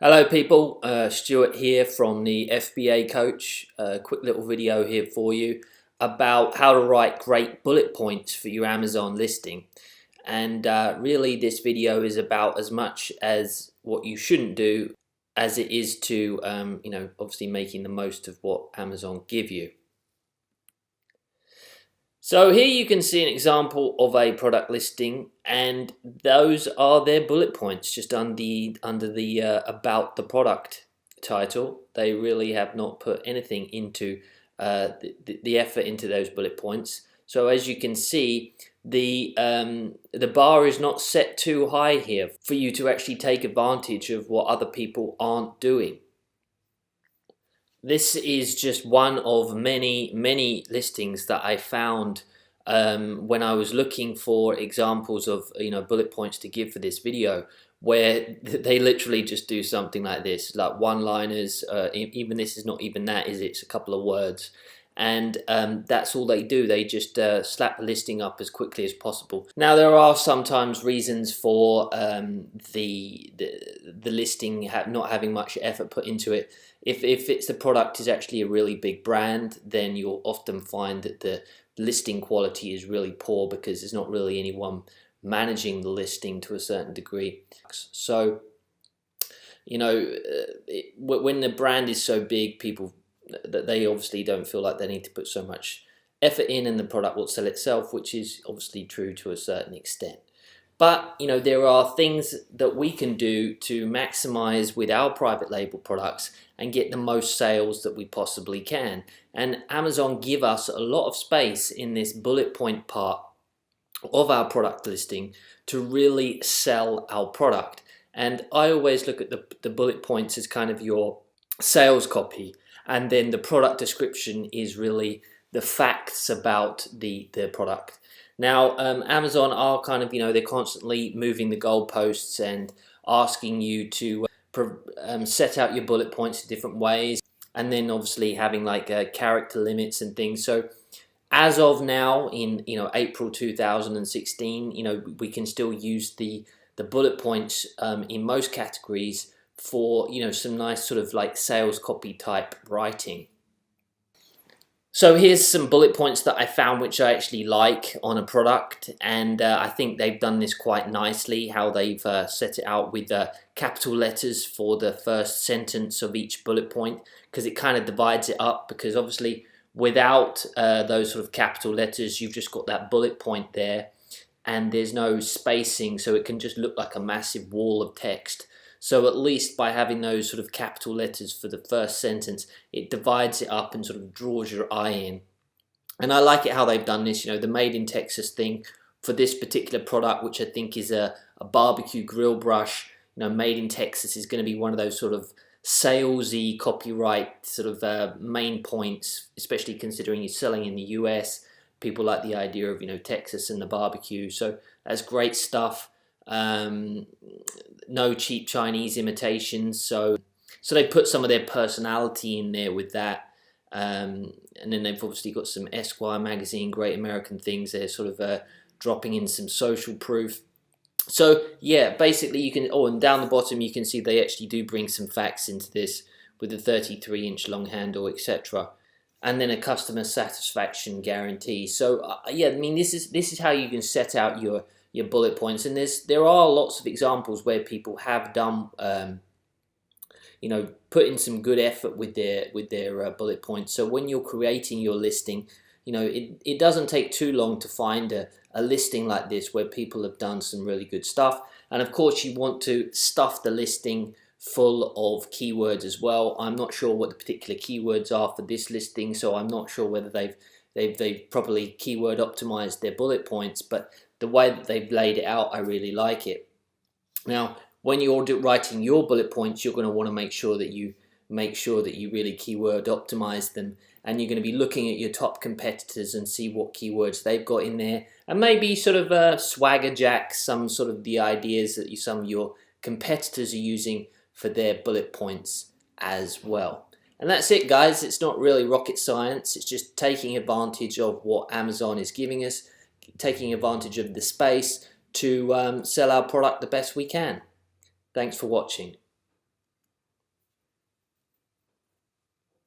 Hello people, Stuart here from the FBA Coach. Quick little video here for you about how to write great bullet points for your Amazon listing. And really this video is about as much as what you shouldn't do as it is to, obviously making the most of what Amazon give you. So here you can see an example of a product listing, and those are their bullet points just under the about the product title. They really have not put anything into the effort into those bullet points. So as you can see, the bar is not set too high here for you to actually take advantage of what other people aren't doing. This is just one of many listings that I found when I was looking for examples of bullet points to give for this video, where they literally just do something like this, like one-liners. Even this is not even that, is it? It's a couple of words, and that's all they do. They just slap the listing up as quickly as possible. Now there are sometimes reasons for the listing not having much effort put into it. If it's the product is actually a really big brand, then you'll often find that the listing quality is really poor because there's not really anyone managing the listing to a certain degree. So when the brand is so big, people that they obviously don't feel like they need to put so much effort in, and the product will sell itself, which is obviously true to a certain extent. But there are things that we can do to maximize with our private label products and get the most sales that we possibly can. And Amazon give us a lot of space in this bullet point part of our product listing to really sell our product. And I always look at the bullet points as kind of your sales copy, and then the product description is really the facts about the product. Now, Amazon are kind of, they're constantly moving the goalposts and asking you to set out your bullet points in different ways, and then obviously having like character limits and things. So as of now, in April 2016, we can still use the bullet points in most categories for some nice sort of like sales copy type writing. So here's some bullet points that I found which I actually like on a product, and I think they've done this quite nicely, how they've set it out with capital letters for the first sentence of each bullet point, because it kind of divides it up, because obviously without those sort of capital letters, you've just got that bullet point there and there's no spacing, so it can just look like a massive wall of text. So at least by having those sort of capital letters for the first sentence, it divides it up and sort of draws your eye in. And I like it how they've done this, the Made in Texas thing for this particular product, which I think is a barbecue grill brush. Made in Texas is going to be one of those sort of salesy copyright sort of main points, especially considering you're selling in the US. People like the idea of, Texas and the barbecue. So that's great stuff. No cheap Chinese imitations, so they put some of their personality in there with that, and then they've obviously got some Esquire magazine, Great American Things. They're sort of dropping in some social proof. So yeah, basically you can, and down the bottom you can see they actually do bring some facts into this with the 33-inch long handle, etc., and then a customer satisfaction guarantee. So yeah, I mean this is how you can set out your bullet points, and there are lots of examples where people have done put in some good effort with their bullet points. So when you're creating your listing, it doesn't take too long to find a listing like this where people have done some really good stuff. And of course you want to stuff the listing full of keywords as well. I'm not sure what the particular keywords are for this listing, so I'm not sure whether they've properly keyword optimized their bullet points, but the way that they've laid it out, I really like it. Now, when you're writing your bullet points, you're going to want to make sure that you really keyword optimize them, and you're going to be looking at your top competitors and see what keywords they've got in there, and maybe sort of swagger jack some sort of the ideas that some of your competitors are using for their bullet points as well. And that's it, guys. It's not really rocket science. It's just taking advantage of what Amazon is giving us, taking advantage of the space to sell our product the best we can. Thanks for watching.